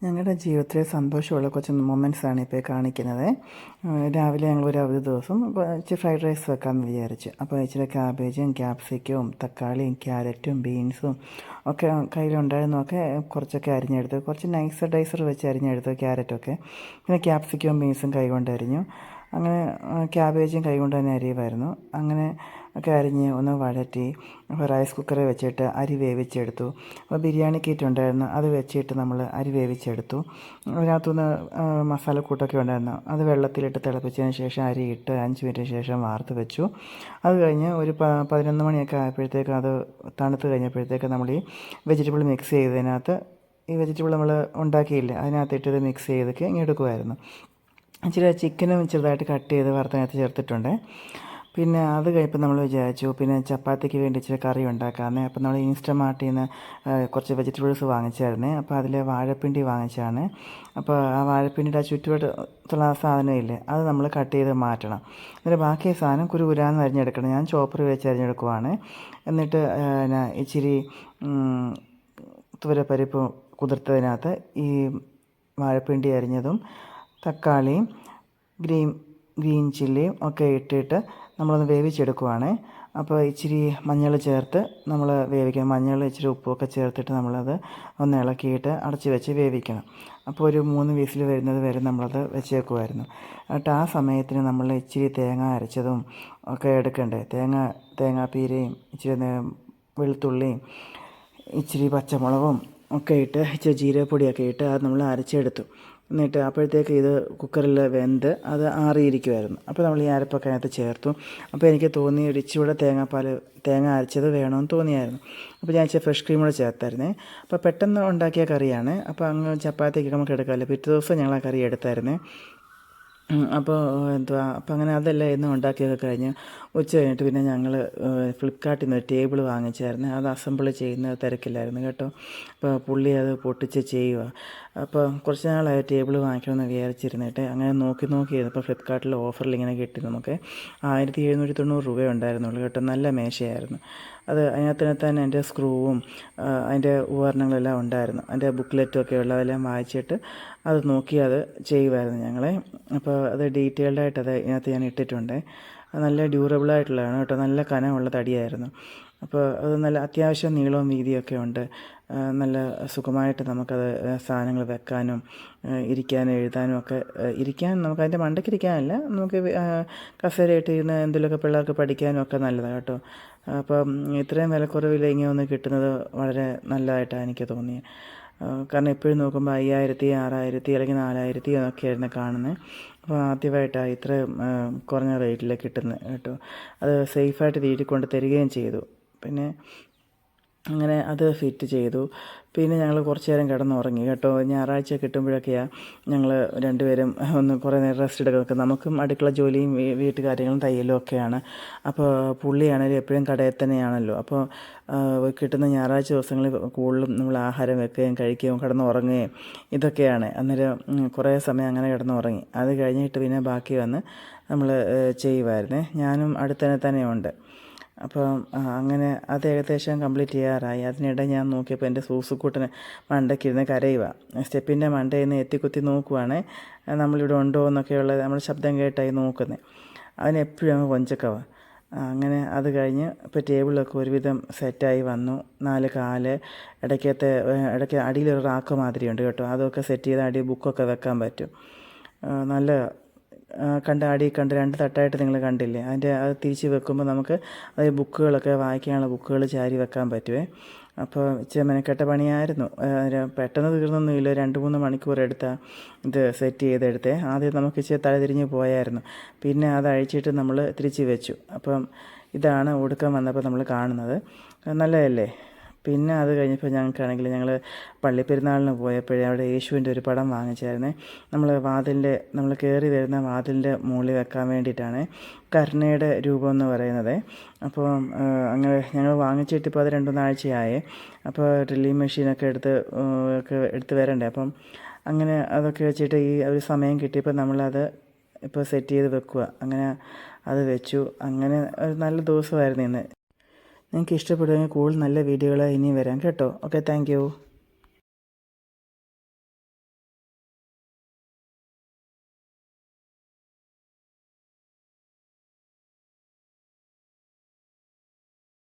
ഞങ്ങളുടെ ജീവിതത്തിലെ സന്തോഷമുള്ള കുറച്ച് മൊമെൻറ്റ്സാണ് ഇപ്പോൾ കാണിക്കുന്നത്. രാവിലെ ഞങ്ങൾ ഒരു അവധി ദിവസം ഇച്ചിരി ഫ്രൈഡ് റൈസ് വെക്കാമെന്ന് വിചാരിച്ചു. അപ്പോൾ ഇച്ചിരി ക്യാബേജും ക്യാപ്സിക്കവും തക്കാളിയും ക്യാരറ്റും ബീൻസും ഒക്കെ കയ്യിലുണ്ടായിരുന്നൊക്കെ കുറച്ചൊക്കെ അരിഞ്ഞെടുത്ത്, കുറച്ച് നൈസ് ഡൈസർ വെച്ച് അരിഞ്ഞെടുത്ത് ക്യാരറ്റൊക്കെ, പിന്നെ ക്യാപ്സിക്കവും ബീൻസും കൈകൊണ്ട് അരിഞ്ഞു. അങ്ങനെ ക്യാബേജും കൈകൊണ്ട് തന്നെ അരിയുമായിരുന്നു. അങ്ങനെ ഒക്കെ അരിഞ്ഞ് ഒന്ന് വഴറ്റി റൈസ് കുക്കറിൽ വെച്ചിട്ട് അരി വേവിച്ചെടുത്തു. അപ്പോൾ ബിരിയാണി കിറ്റ് ഉണ്ടായിരുന്നു, അത് വെച്ചിട്ട് നമ്മൾ അരി വേവിച്ചെടുത്തു. അതിനകത്തുനിന്ന് മസാലക്കൂട്ടൊക്കെ ഉണ്ടായിരുന്നു, അത് വെള്ളത്തിലിട്ട് തിളപ്പിച്ചതിന് ശേഷം അരി ഇട്ട് 5 മിനിറ്റിന് ശേഷം വാർത്ത് വെച്ചു. അത് കഴിഞ്ഞ് ഒരു 11 മണിയൊക്കെ ആയപ്പോഴത്തേക്ക് അത് തണുത്ത് കഴിഞ്ഞപ്പോഴത്തേക്ക് നമ്മൾ ഈ വെജിറ്റബിൾ മിക്സ് ചെയ്തതിനകത്ത് ഈ വെജിറ്റബിൾ നമ്മൾ ഉണ്ടാക്കിയില്ലേ അതിനകത്തിട്ടത് മിക്സ് ചെയ്തൊക്കെ ഇങ്ങെടുക്കുമായിരുന്നു. ഇച്ചിരി ചിക്കനും ചെറുതായിട്ട് കട്ട് ചെയ്ത് വറുത്തതിനകത്ത് ചേർത്തിട്ടുണ്ട്. പിന്നെ അത് കഴിയുമ്പോൾ നമ്മൾ വിചാരിച്ചു പിന്നെ ചപ്പാത്തിക്ക് വേണ്ടി ഇച്ചിരി കറി ഉണ്ടാക്കാമെന്ന്. അപ്പോൾ നമ്മൾ ഇൻസ്റ്റമാർട്ടിൽ നിന്ന് കുറച്ച് വെജിറ്റബിൾസ് വാങ്ങിച്ചായിരുന്നേ. അപ്പോൾ അതിൽ വാഴപ്പിണ്ടി വാങ്ങിച്ചാണ്. അപ്പോൾ ആ വാഴപ്പിണ്ടിയുടെ ആ ചുറ്റുവട്ടത്തുള്ള ആ സാധനമില്ലേ അത് നമ്മൾ കട്ട് ചെയ്ത് മാറ്റണം. എന്നിട്ട് ബാക്കി സാധനം കുരുകുരാന്ന് അരിഞ്ഞെടുക്കണം. ഞാൻ ചോപ്പർ വെച്ച് അരിഞ്ഞെടുക്കുവാണ്. എന്നിട്ട് ഇച്ചിരി തുവരപ്പരിപ്പ് കുതിർത്തതിനകത്ത് ഈ വാഴപ്പിണ്ടി അരിഞ്ഞതും തക്കാളിയും ഗ്രീൻ ചില്ലിയും ഒക്കെ ഇട്ടിട്ട് നമ്മളൊന്ന് വേവിച്ചെടുക്കുവാണ്. അപ്പോൾ ഇച്ചിരി മഞ്ഞൾ ചേർത്ത് നമ്മൾ വേവിക്കണം. മഞ്ഞൾ ഇച്ചിരി ഉപ്പുമൊക്കെ ചേർത്തിട്ട് നമ്മളത് ഒന്ന് ഇളക്കിയിട്ട് അടച്ച് വെച്ച് വേവിക്കണം. അപ്പോൾ ഒരു 3 വിസിൽ വരുന്നത് വരെ നമ്മളത് വെച്ചേക്കുമായിരുന്നു. എന്നിട്ട് ആ സമയത്തിന് നമ്മൾ ഇച്ചിരി തേങ്ങ അരച്ചതും ഒക്കെ എടുക്കണ്ടേ. തേങ്ങാപ്പീരയും ഇച്ചിരി വെളുത്തുള്ളിയും ഇച്ചിരി പച്ചമുളകും ഒക്കെ ഇട്ട് ഇച്ചിരി ജീരകപ്പൊടിയൊക്കെ ഇട്ട് അത് നമ്മൾ അരച്ചെടുത്തു. എന്നിട്ട് അപ്പോഴത്തേക്ക് ഇത് കുക്കറിൽ വെന്ത് അത് ആറിയിരിക്കുമായിരുന്നു. അപ്പോൾ നമ്മൾ ഈ അരപ്പൊക്കെ അതിനകത്ത് ചേർത്തു. അപ്പോൾ എനിക്ക് തോന്നി ഒരു ഇച്ചിരി തേങ്ങ അരച്ചത് വേണമെന്ന് തോന്നിയായിരുന്നു. അപ്പോൾ ഞാൻ ഇച്ചിരി ഫ്രഷ് ക്രീം കൂടെ ചേർത്തായിരുന്നേ. അപ്പോൾ പെട്ടെന്ന് ഉണ്ടാക്കിയ കറിയാണ്. അപ്പോൾ അങ്ങ് ചപ്പാത്തിക്ക് നമുക്ക് എടുക്കാമല്ലോ. പിറ്റേ ദിവസം ഞങ്ങൾ ആ കറി എടുത്തായിരുന്നേ. അപ്പോൾ അപ്പോൾ അങ്ങനെ അതെല്ലാം എന്നും ഉണ്ടാക്കിയൊക്കെ കഴിഞ്ഞ് ഉച്ച കഴിഞ്ഞിട്ട് പിന്നെ ഞങ്ങൾ ഫ്ലിപ്കാർട്ടിൽ നിന്ന് ഒരു ടേബിൾ വാങ്ങിച്ചായിരുന്നു. അത് അസംബിൾ ചെയ്യുന്ന തിരക്കില്ലായിരുന്നു കേട്ടോ. അപ്പോൾ പുള്ളി അത് പൊട്ടിച്ച് ചെയ്യുക. അപ്പോൾ കുറച്ച് നാളായി ടേബിൾ വാങ്ങിക്കണമെന്ന് വിചാരിച്ചിരുന്നിട്ട് അങ്ങനെ നോക്കി അപ്പോൾ ഫ്ലിപ്കാർട്ടിൽ ഓഫറിൽ ഇങ്ങനെ കിട്ടി. നമുക്ക് 1790 രൂപ ഉണ്ടായിരുന്നുള്ളൂ കേട്ടോ. നല്ല മേശയായിരുന്നു അത്. അതിനകത്ത് തന്നെ എൻ്റെ സ്ക്രൂവും അതിൻ്റെ ഉപകരണങ്ങളെല്ലാം ഉണ്ടായിരുന്നു. അതിൻ്റെ ബുക്ക്ലെറ്റൊക്കെ ഉള്ളതെല്ലാം വായിച്ചിട്ട് അത് നോക്കി അത് ചെയ്യുമായിരുന്നു ഞങ്ങളെ. അപ്പോൾ അത് ഡീറ്റെയിൽഡായിട്ട് അത് ഇതിനകത്ത് ഞാൻ ഇട്ടിട്ടുണ്ട്. നല്ല ഡ്യൂറബിളായിട്ടുള്ളതാണ് കേട്ടോ. നല്ല കനമുള്ള തടിയായിരുന്നു. അപ്പോൾ അത് നല്ല അത്യാവശ്യം നീളവും വീതിയൊക്കെ ഉണ്ട്. നല്ല സുഖമായിട്ട് നമുക്കത് സാധനങ്ങൾ വെക്കാനും ഇരിക്കാനും എഴുതാനും ഒക്കെ. നമുക്ക് അതിൻ്റെ മണ്ടയ്ക്ക് ഇരിക്കാനല്ല, നമുക്ക് കസേരയിട്ട് ഇരുന്ന് എന്തെങ്കിലുമൊക്കെ പിള്ളേർക്ക് പഠിക്കാനും ഒക്കെ നല്ലതാണ് കേട്ടോ. അപ്പം ഇത്രയും വിലക്കുറവിൽ ഇങ്ങനെ ഒന്ന് കിട്ടുന്നത് വളരെ നല്ലതായിട്ടാണ് എനിക്ക് തോന്നിയത്. കാരണം എപ്പോഴും നോക്കുമ്പോൾ 5000, 6000 അല്ലെങ്കിൽ 4000 എന്നൊക്കെയായിരുന്നു കാണുന്നത്. അപ്പോൾ ആദ്യമായിട്ടാണ് ഇത്ര കുറഞ്ഞ റേറ്റിൽ കിട്ടുന്നത് കേട്ടോ. അത് സേഫായിട്ട് വീട്ടിൽ കൊണ്ട് തരികയും ചെയ്തു. പിന്നെ അങ്ങനെ അത് ഫിറ്റ് ചെയ്തു. പിന്നെ ഞങ്ങൾ കുറച്ച് നേരം കിടന്നുറങ്ങി കേട്ടോ. ഞായറാഴ്ച കിട്ടുമ്പോഴൊക്കെയാണ് ഞങ്ങൾ രണ്ടുപേരും ഒന്ന് കുറേ നേരം റെസ്റ്റ് എടുക്കുക. നമുക്കും അടുക്കള ജോലിയും വീട്ടുകാര്യങ്ങളും തയ്യലും ഒക്കെയാണ്. അപ്പോൾ പുള്ളിയാണെങ്കിലും എപ്പോഴും കടയിൽ തന്നെയാണല്ലോ. അപ്പോൾ കിട്ടുന്ന ഞായറാഴ്ച ദിവസങ്ങളിൽ കൂടുതലും നമ്മൾ ആഹാരം വെക്കുകയും കഴിക്കുകയും കിടന്നുറങ്ങുകയും ഇതൊക്കെയാണ്. അന്നേരം കുറേ സമയം അങ്ങനെ കിടന്നുറങ്ങി. അത് കഴിഞ്ഞിട്ട് പിന്നെ ബാക്കി വന്ന് നമ്മൾ ചെയ്യുമായിരുന്നേ. ഞാനും അടുത്തന്നെ തന്നെയുണ്ട്. അപ്പം അങ്ങനെ അത് ഏകദേശം കംപ്ലീറ്റ് ചെയ്യാറായി. അതിനിടെ ഞാൻ നോക്കിയപ്പോൾ എൻ്റെ സൂസുക്കൂട്ടന് മണ്ടയ്ക്കിരുന്ന് കരയുക. സ്റ്റെപ്പിൻ്റെ മണ്ടയിൽ നിന്ന് എത്തിക്കുത്തി നോക്കുവാണ് നമ്മളിവിടെ ഉണ്ടോ എന്നൊക്കെയുള്ളത്. നമ്മൾ ശബ്ദം കേട്ടായി നോക്കുന്നത്. അതിനെപ്പോഴും അങ്ങ് കൊഞ്ചക്കവ. അങ്ങനെ അത് കഴിഞ്ഞ് ഇപ്പോൾ ടേബിളൊക്കെ ഒരുവിധം സെറ്റായി വന്നു. 4 കാല് ഇടയ്ക്ക് അടിയിലൊരു റാക്ക് മാതിരിയുണ്ട് കേട്ടോ. അതൊക്കെ സെറ്റ് ചെയ്ത് അടി ബുക്കൊക്കെ വെക്കാൻ പറ്റും. നല്ല കണ്ട 2 തട്ടായിട്ട് നിങ്ങൾ കണ്ടില്ലേ. അത് തിരിച്ച് വെക്കുമ്പോൾ നമുക്ക് അത് ബുക്കുകളൊക്കെ വായിക്കാനുള്ള ബുക്കുകൾ ചാരി വെക്കാൻ പറ്റുമേ. അപ്പോൾ ഇച്ചിരി മെനക്കെട്ട പണിയായിരുന്നു. പെട്ടെന്ന് തീർന്നൊന്നുമില്ല. 2-3 മണിക്കൂർ എടുത്താൽ ഇത് സെറ്റ് ചെയ്തെടുത്തേ. ആദ്യം നമുക്ക് ഇച്ചിരി തലതിരിഞ്ഞ് പോയായിരുന്നു. പിന്നെ അത് അഴിച്ചിട്ട് നമ്മൾ തിരിച്ച് വെച്ചു. അപ്പം ഇതാണ് ഒടുക്കം വന്നപ്പോൾ നമ്മൾ കാണുന്നത്. നല്ലതല്ലേ. പിന്നെ അത് കഴിഞ്ഞപ്പോൾ ഞങ്ങൾ പള്ളിപ്പെരുന്നാളിന് പോയപ്പോഴേ അവിടെ യേശുവിൻ്റെ ഒരു പടം വാങ്ങിച്ചായിരുന്നേ. നമ്മൾ കയറി വരുന്ന വാതിലിൻ്റെ മുകളിൽ വെക്കാൻ വേണ്ടിയിട്ടാണ് കരുണയുടെ രൂപം എന്ന് പറയുന്നത്. അപ്പോൾ അങ്ങനെ ഞങ്ങൾ വാങ്ങിച്ചിട്ട് ഇപ്പോൾ അത് 2-3 ആഴ്ചയായേ. അപ്പോൾ ഡ്രില്ലിങ് മെഷീനൊക്കെ എടുത്ത് വരണ്ടേ. അപ്പം അങ്ങനെ അതൊക്കെ വെച്ചിട്ട് ഈ ഒരു സമയം കിട്ടിയപ്പോൾ നമ്മളത് ഇപ്പോൾ സെറ്റ് ചെയ്ത് വെക്കുക. അങ്ങനെ അത് വെച്ചു. അങ്ങനെ ഒരു നല്ല ദിവസമായിരുന്നു ഇന്ന്. നിങ്ങൾക്ക് ഇഷ്ടപ്പെടുമെങ്കിൽ കൂടുതൽ നല്ല വീഡിയോകൾ ഇനി വരാം കേട്ടോ. Okay, thank you.